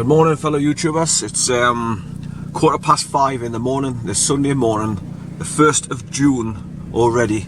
Good morning, fellow YouTubers. It's 5:15 in the morning, this Sunday morning, the 1st of June already,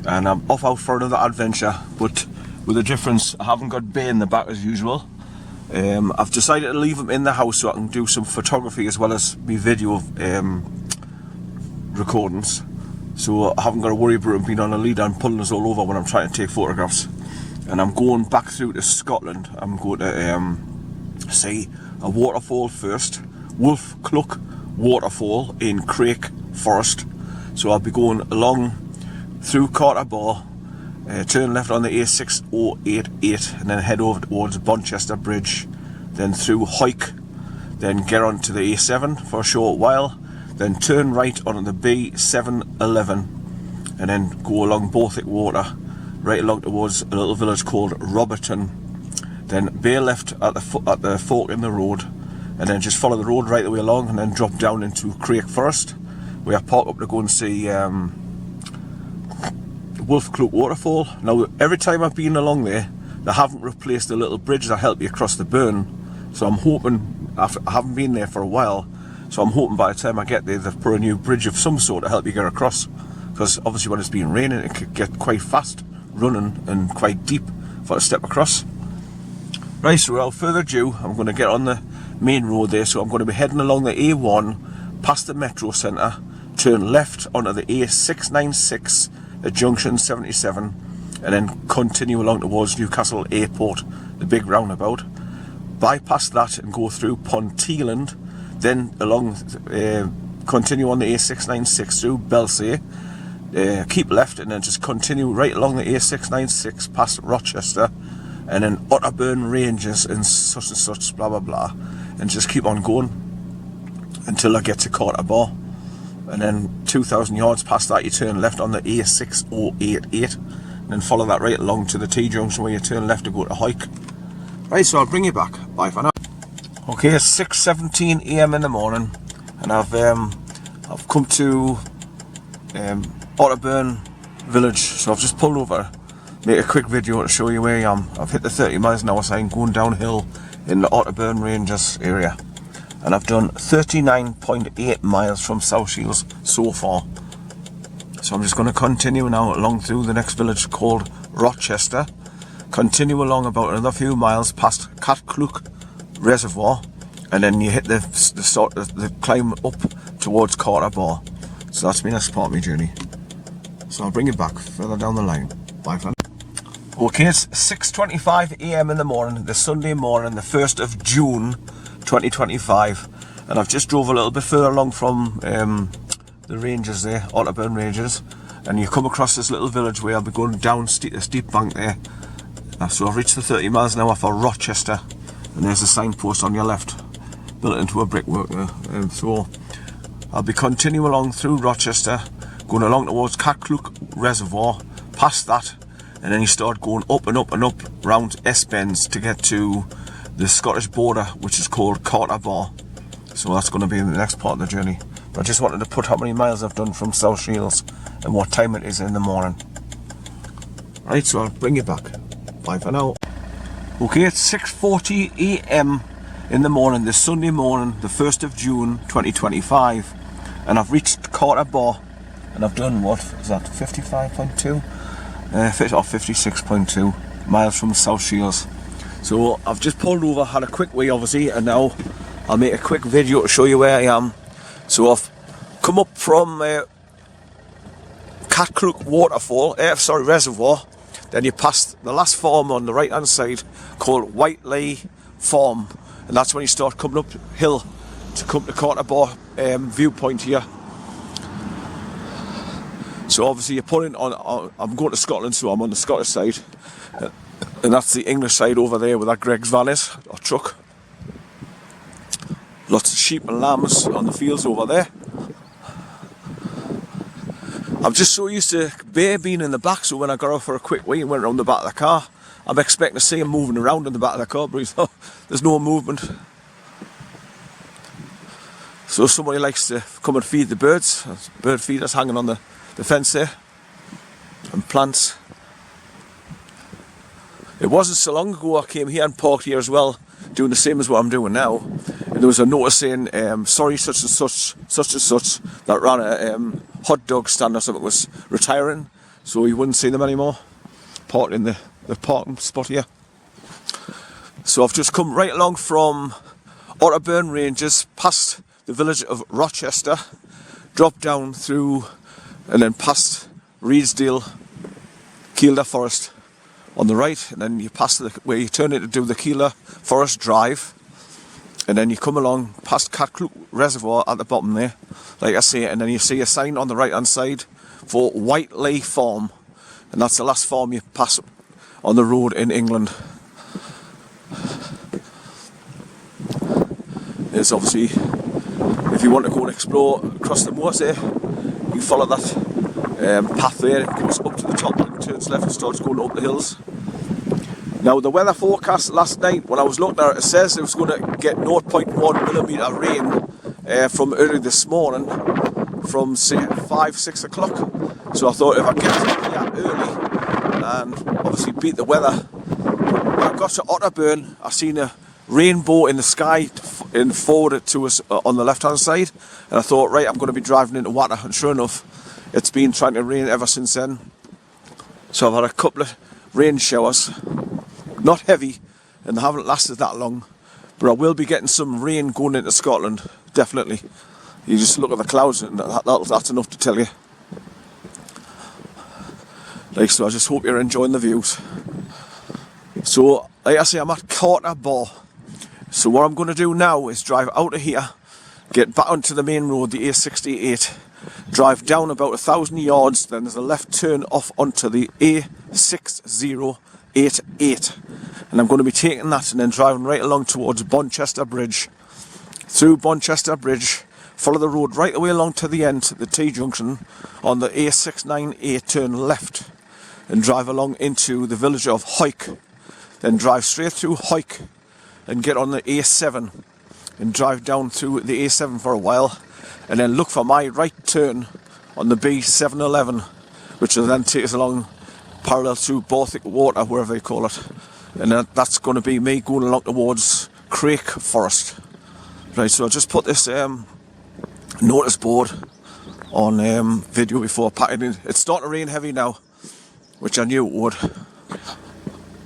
and I'm off out for another adventure, but with a difference. I haven't got Bay in the back as usual. I've decided to leave him in the house so I can do some photography as well as me video recordings, so I haven't got to worry about him being on a lead and pulling us all over when I'm trying to take photographs. And I'm going back through to Scotland. I'm going to see a waterfall first, WOLFCLEUCH waterfall in Craik Forest. So I'll be going along through Carterbar, turn left on the A6088 and then head over towards Bonchester Bridge, then through Hike, then get on to the A7 for a short while, then turn right onto the B711 and then go along Borthwick Water right along towards a little village called Roberton, then bear left at the fork in the road, and then just follow the road right the way along and then drop down into Craik Forest, where I park up to go and see WOLFCLEUCH waterfall. Now every time I've been along there, they haven't replaced the little bridge that helped you across the burn, so I'm hoping, I haven't been there for a while, so I'm hoping by the time I get there they've put a new bridge of some sort to help you get across, because obviously when it's been raining it could get quite fast running and quite deep for a step across. Right, so without further ado, I'm going to get on the main road there. So I'm going to be heading along the A1 past the Metro Centre, turn left onto the A696 at junction 77 and then continue along towards Newcastle Airport, the big roundabout, bypass that and go through Ponteland, then along continue on the A696 through Belsay, keep left and then just continue right along the A696 past Rochester and then Otterburn Ranges and such blah blah blah, and just keep on going until I get to Carterbar, and then 2,000 yards past that you turn left on the A6088 and then follow that right along to the T-junction where you turn left to go to Hike. Right, so I'll bring you back. Bye for now. Okay, it's 6:17 AM in the morning and I've come to Otterburn village, so I've just pulled over, make a quick video to show you where I am. I've hit the 30 miles an hour sign going downhill in the Otterburn Ranges area, and I've done 39.8 miles from South Shields so far. So I'm just going to continue now along through the next village called Rochester, continue along about another few miles past Craik Reservoir, and then you hit the climb up towards Carterbar. So that's my next part of my journey. So I'll bring you back further down the line. Bye for now. Okay, it's 6:25 AM in the morning, this Sunday morning, the 1st of June 2025, and I've just drove a little bit further along from the ranges there, Otterburn Ranges, and you come across this little village where I'll be going down a steep bank there. So I've reached the 30 miles an hour for Rochester, and there's a signpost on your left, built into a brickwork there, and so I'll be continuing along through Rochester, going along towards Craik Reservoir, past that, and then you start going up and up and up round S-bends to get to the Scottish border, which is called Carterbar. So that's going to be the next part of the journey. But I just wanted to put how many miles I've done from South Shields and what time it is in the morning. Right, so I'll bring you back. Bye for now. Okay, it's 6:40 AM in the morning, this Sunday morning, the 1st of June 2025, and I've reached Carterbar, and I've done, what is that, 55.2 or 56.2 miles from South Shields. So I've just pulled over, had a quick wee obviously, and now I'll make a quick video to show you where I am. So I've come up from Craik waterfall, reservoir, then you pass the last farm on the right hand side called Whiteley Farm, and that's when you start coming up hill to come to Carterbar viewpoint here. So obviously you're pulling on, I'm going to Scotland, so I'm on the Scottish side, and that's the English side over there where that Greg's van is, or truck. Lots of sheep and lambs on the fields over there. I'm just so used to Bear being in the back, so when I got off for a quick wee and went around the back of the car, I'm expecting to see him moving around in the back of the car, but there's no movement. So somebody likes to come and feed the birds. There's bird feeders hanging on the fence there, and plants. It wasn't so long ago I came here and parked here as well doing the same as what I'm doing now, and there was a notice saying, sorry, such and such, that ran a hot dog stand or something was retiring, so you wouldn't see them anymore, parked in the parking spot here. So I've just come right along from Otterburn Ranges, past the village of Rochester, dropped down through, and then past Reedsdale, Craik Forest on the right, and then you pass where you turn it to do the Craik Forest Drive, and then you come along past Craik Reservoir at the bottom there, like I say, and then you see a sign on the right hand side for Whiteley Farm, and that's the last farm you pass on the road in England. There's obviously, if you want to go and explore across the moors there, you can follow that path there. It goes up to the top and turns left and starts going up the hills. Now the weather forecast last night, when I was looking at it, it says it was going to get 0.1mm rain from early this morning, from say 5-6 o'clock. So I thought if I get here early and obviously beat the weather, when I got to Otterburn, I seen a rainbow in the sky and forwarded to us on the left hand side, and I thought, right, I'm going to be driving into water, and sure enough, it's been trying to rain ever since then. So I've had a couple of rain showers, not heavy, and they haven't lasted that long, but I will be getting some rain going into Scotland, definitely. You just look at the clouds and that's enough to tell you. Like, so I just hope you're enjoying the views. So, like I say, I'm at Carter Bar. So what I'm going to do now is drive out of here, get back onto the main road, the A68, drive down about 1,000 yards, then there's a left turn off onto the A6088, and I'm going to be taking that and then driving right along towards Bonchester Bridge. Through Bonchester Bridge, follow the road right the way along to the end, the T-junction, on the A698, turn left, and drive along into the village of Hoyk, then drive straight through Hoyk, and get on the A7 and drive down through the A7 for a while, and then look for my right turn on the B711, which will then take us along parallel to Baltic Water, wherever you call it, and that's going to be me going along towards Craik Forest. Right, so I'll just put this notice board on video before packing in. It's starting to rain heavy now, which I knew it would.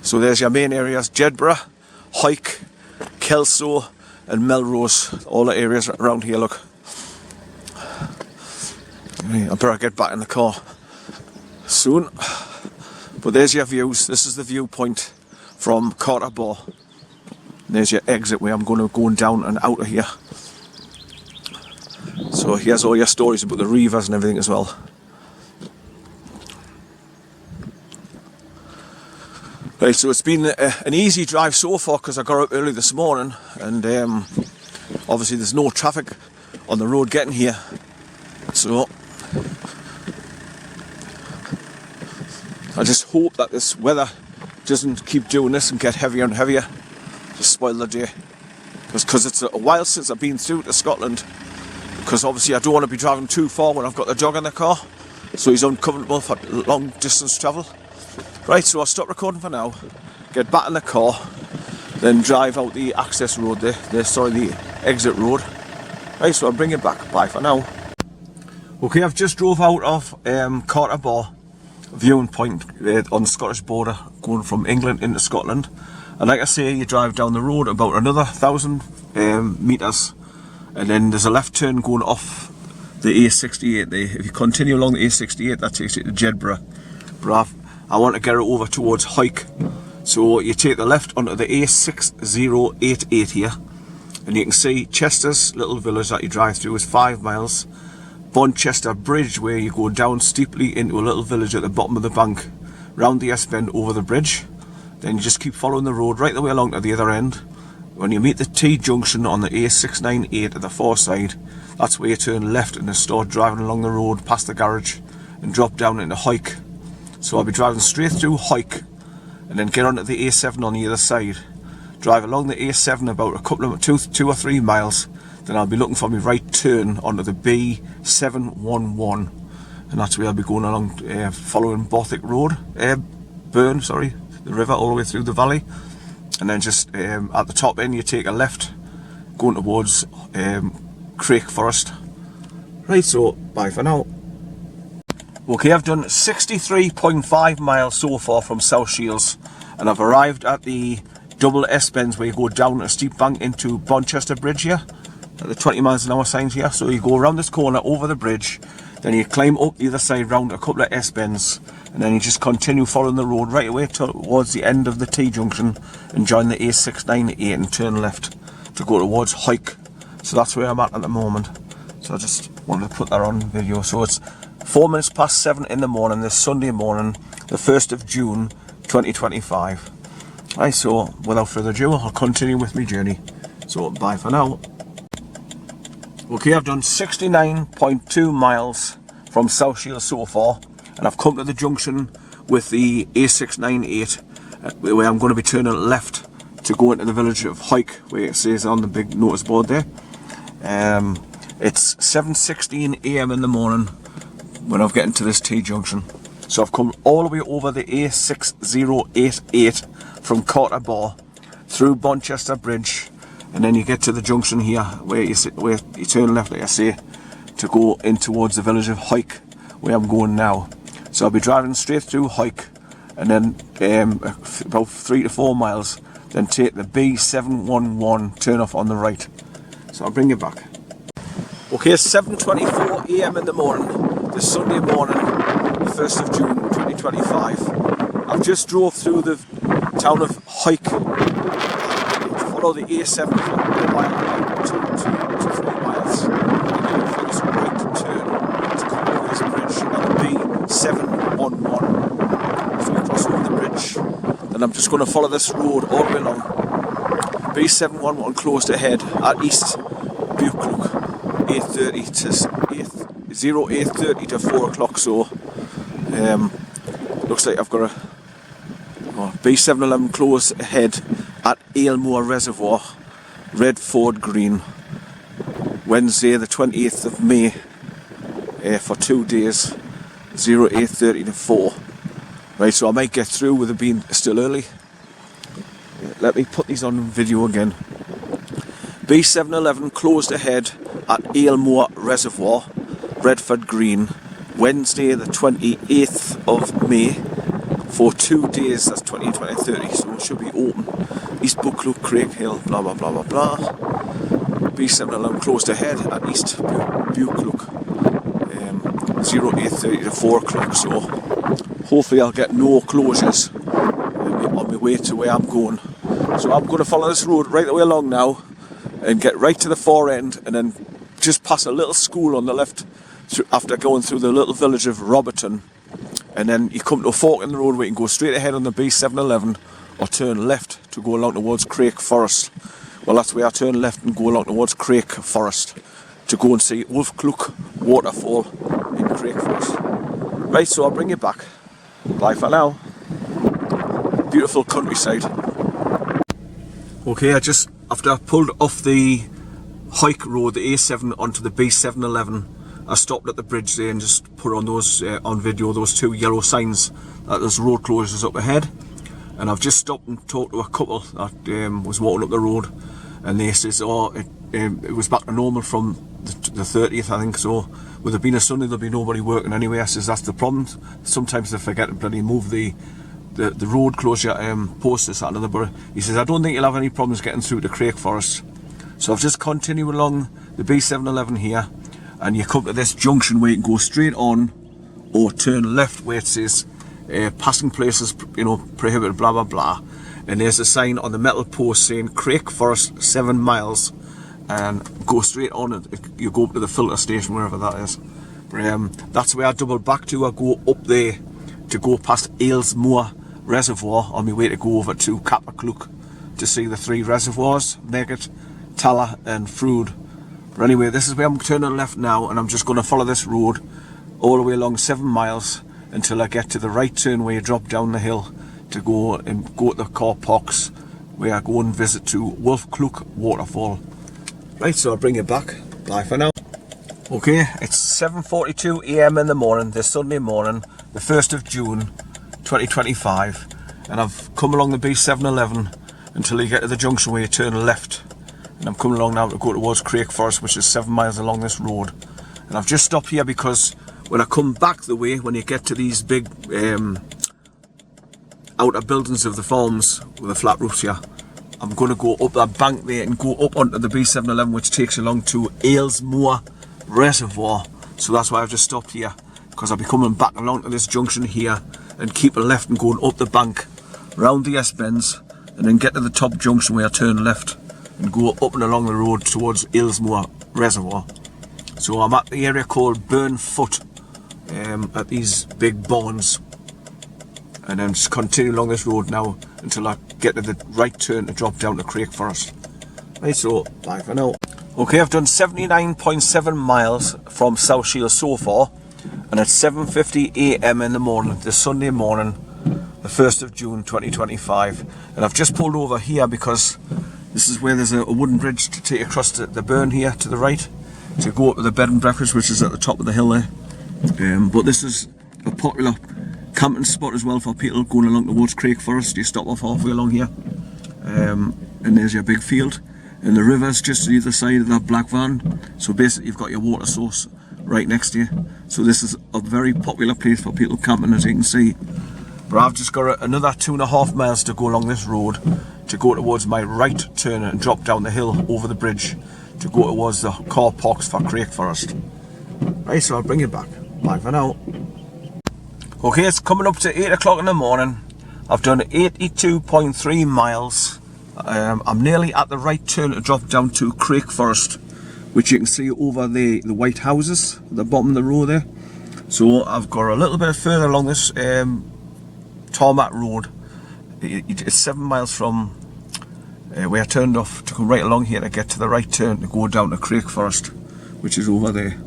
So there's your main areas: Jedburgh, Hoyk, Kelso and Melrose, all the areas around here, look. I better get back in the car soon. But there's your views. This is the viewpoint from Carter Bar. There's your exit where I'm going down and out of here. So here's all your stories about the reavers and everything as well. Right, so it's been an easy drive so far because I got up early this morning, and obviously there's no traffic on the road getting here. So I just hope that this weather doesn't keep doing this and get heavier and heavier to spoil the day. Because it's a while since I've been through to Scotland, because obviously I don't want to be driving too far when I've got the dog in the car, so he's uncomfortable for long distance travel. Right, so I'll stop recording for now, get back in the car, then drive out the access road the exit road. Right, so I'll bring it back. Bye for now. Okay, I've just drove out of Carter Bar viewing point on the Scottish border, going from England into Scotland. And like I say, you drive down the road about another 1,000 metres, and then there's a left turn going off the A68 there. If you continue along the A68, that takes you to Jedburgh. But I want to get it over towards Hoyk, so you take the left onto the A6088 here, and you can see Chester's little village that you drive through is 5 miles. Bonchester Bridge, where you go down steeply into a little village at the bottom of the bank, round the S-bend over the bridge. Then you just keep following the road right the way along to the other end. When you meet the T-junction on the A698 at the far side, that's where you turn left and then start driving along the road past the garage and drop down into Hoyk. So I'll be driving straight through Hoyk and then get onto the A7 on the other side. Drive along the A7 about a couple of 2 or 3 miles. Then I'll be looking for my right turn onto the B711, and that's where I'll be going along, following Baltic Road, the river all the way through the valley, and then just at the top end you take a left going towards Craik Forest. Right, so bye for now. Okay, I've done 63.5 miles so far from South Shields, and I've arrived at the double S-bends where you go down a steep bank into Bonchester Bridge here, at the 20 miles an hour signs here. So you go around this corner over the bridge, then you climb up the other side round a couple of S-bends, and then you just continue following the road right away towards the end of the T-junction and join the A698 and turn left to go towards Hawick. So that's where I'm at the moment. So I just wanted to put that on video. So it's 4 minutes past 7 in the morning, this Sunday morning, the 1st of June 2025. Right, so without further ado, I'll continue with my journey. So bye for now. Okay, I've done 69.2 miles from South Shields so far, and I've come to the junction with the A698 where I'm going to be turning left to go into the village of Hawick, where it says on the big notice board there. It's 7:16 AM in the morning when I'm getting to this T-junction. So I've come all the way over the A6088 from Carter Bar through Bonchester Bridge, and then you get to the junction here where you turn left, like I say, to go in towards the village of Hawick, where I'm going now. So I'll be driving straight through Hawick, and then about 3 to 4 miles, then take the B711 turn off on the right. So I'll bring you back. Okay, it's 7:24 AM in the morning, this Sunday morning, the 1st of June 2025. I've just drove through the town of Hawick, follow the A7 for a mile, 2 to 3 miles, and then follow this right turn to come over this bridge on the B711. So we cross over the bridge, and I'm just going to follow this road all the way along. B711 closed ahead at East WOLFCLEUCH, 08:30 to 4 o'clock. So looks like I've got a B711 close ahead at Aylmore Reservoir, Redford Green, Wednesday the 28th of May for 2 days, 08:30 to 4. Right, so I might get through with it being still early. Let me put these on video again. B711 closed ahead at Aylmore Reservoir, Redford Green, Wednesday the 28th of May for 2 days, that's 20-30, so it should be open. East WOLFCLEUCH, Craik Hill, blah blah blah blah blah. B711 closed ahead at East WOLFCLEUCH, 08:30 to 4 o'clock, so hopefully I'll get no closures on my way to where I'm going. So I'm going to follow this road right the way along now and get right to the far end, and then just pass a little school on the left after going through the little village of Roberton, and then you come to a fork in the road where you can go straight ahead on the B711 or turn left to go along towards Craik Forest. Well, that's where I turn left and go along towards Craik Forest to go and see WOLFCLEUCH waterfall in Craik Forest. Right, so I'll bring you back. Bye for now. Beautiful countryside. Okay, after I pulled off the Hawick road, the A7 onto the B711, I stopped at the bridge there and just put on those on video, those 2 yellow signs that there's road closures up ahead. And I've just stopped and talked to a couple that was walking up the road, and they says, it was back to normal from the 30th, I think. So with it being a Sunday, there'll be nobody working anyway. I says that's the problem. Sometimes they forget to bloody move the road closure posters out of the borough. He says, I don't think you'll have any problems getting through to Craik Forest. So I've just continued along the B711 here, and you come to this junction where you can go straight on or turn left where it says passing places, prohibited, blah blah blah. And there's a sign on the metal post saying Craik Forest 7 miles, and go straight on and you go up to the filter station, wherever that is. But that's where I double back to. I go up there to go past Aylmore Reservoir on my way to go over to Craik to see the 3 reservoirs, Neget, Tala and Frood. But anyway, this is where I'm turning left now, and I'm just going to follow this road all the way along 7 miles until I get to the right turn where you drop down the hill to go to the car parks where I go and visit to WOLFCLEUCH waterfall. Right, so I'll bring you back. Bye for now. Okay, it's 7:42 AM in the morning, this Sunday morning, the 1st of June 2025, and I've come along the B711, until you get to the junction where you turn left. And I'm coming along now to go towards Craik Forest, which is 7 miles along this road. And I've just stopped here because when I come back the way, when you get to these big outer buildings of the farms with the flat roofs here, I'm going to go up that bank there and go up onto the B711, which takes you along to Aylesmoor Reservoir. So that's why I've just stopped here, because I'll be coming back along to this junction here and keep a left and going up the bank, round the S-bends, and then get to the top junction where I turn left and go up and along the road towards Aylesmoor Reservoir. So I'm at the area called Burnfoot, at these big barns, and then just continue along this road now until I get to the right turn to drop down to Craik Forest. Right, so bye for now. Okay, I've done 79.7 miles from South Shields so far, and it's 7:50 AM in the morning, this Sunday morning, the 1st of June 2025. And I've just pulled over here because this is where there's a wooden bridge to take across the burn here to the right, to go up to the bed and breakfast, which is at the top of the hill there. But this is a popular camping spot as well for people going along towards Craik Forest. You stop off halfway along here, and there's your big field, and the river's just to either side of that black van. So basically you've got your water source right next to you. So this is a very popular place for people camping, as you can see. But I've just got another 2.5 miles to go along this road to go towards my right turn and drop down the hill over the bridge to go towards the car parks for Craik Forest. Right, so I'll bring you back. Bye for now. Okay, it's coming up to 8 o'clock in the morning. I've done 82.3 miles. I'm nearly at the right turn to drop down to Craik Forest, which you can see over the white houses at the bottom of the road there. So I've got a little bit further along this tarmac road. It's 7 miles from where I turned off to come right along here to get to the right turn to go down to Craik Forest, which is over there.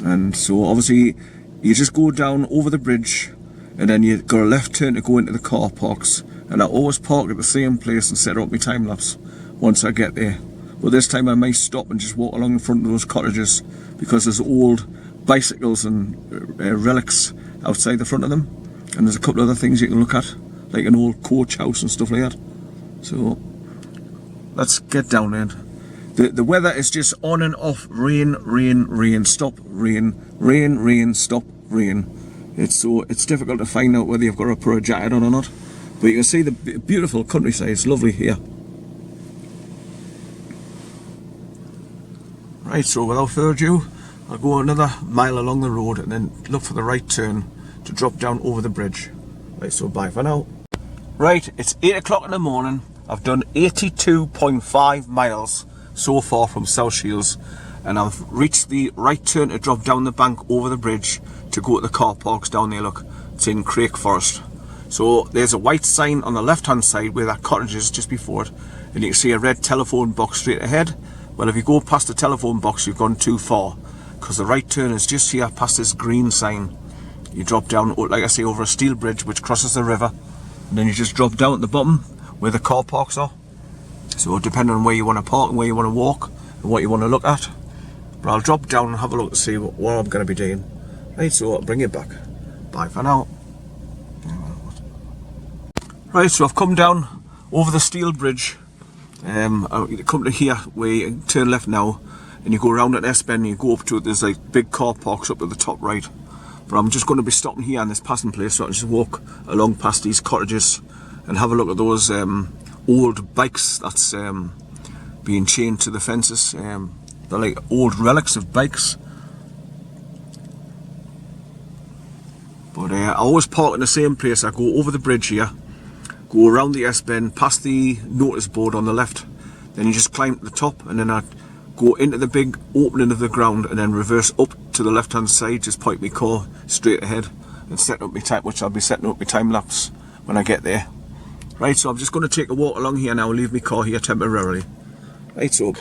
And so obviously you just go down over the bridge, and then you've got a left turn to go into the car parks. And I always park at the same place and set up my time lapse once I get there. But this time I might stop and just walk along in front of those cottages, because there's old bicycles and relics outside the front of them. And there's a couple of other things you can look at, like an old coach house and stuff like that. So let's get down there. The weather is just on and off, rain, rain, rain, stop, rain, rain, rain, stop, rain. It's difficult to find out whether you've got to put a jacket on or not. But you can see the beautiful countryside. It's lovely here. Right, so without further ado, I'll go another mile along the road and then look for the right turn to drop down over the bridge. Right, so bye for now. Right, it's 8 o'clock in the morning. I've done 82.5 miles so far from South Shields, and I've reached the right turn to drop down the bank over the bridge to go to the car parks down there. Look, it's in Craik Forest. So there's a white sign on the left hand side where that cottage is just before it, and you can see a red telephone box straight ahead. Well, if you go past the telephone box, you've gone too far, because the right turn is just here past this green sign. You drop down, like I say, over a steel bridge which crosses the river, and then you just drop down at the bottom where the car parks are. So depending on where you want to park and where you want to walk and what you want to look at. But I'll drop down and have a look to see what I'm going to be doing. Right, so I'll bring it back. Bye for now. Right, so I've come down over the steel bridge. You come to here where you turn left now, and you go around at S-bend and you go up to it. There's like big car parks up at the top right. But I'm just going to be stopping here in this passing place, so I can just walk along past these cottages and have a look at those old bikes that's being chained to the fences. They're like old relics of bikes. But I always park in the same place. I go over the bridge here, go around the S-bend, past the notice board on the left, then you just climb to the top, and then I go into the big opening of the ground and then reverse up to the left hand side, just point my car straight ahead and set up my time, which I'll be setting up my time lapse when I get there. Right, so I'm just going to take a walk along here now, leave my car here temporarily. Right, so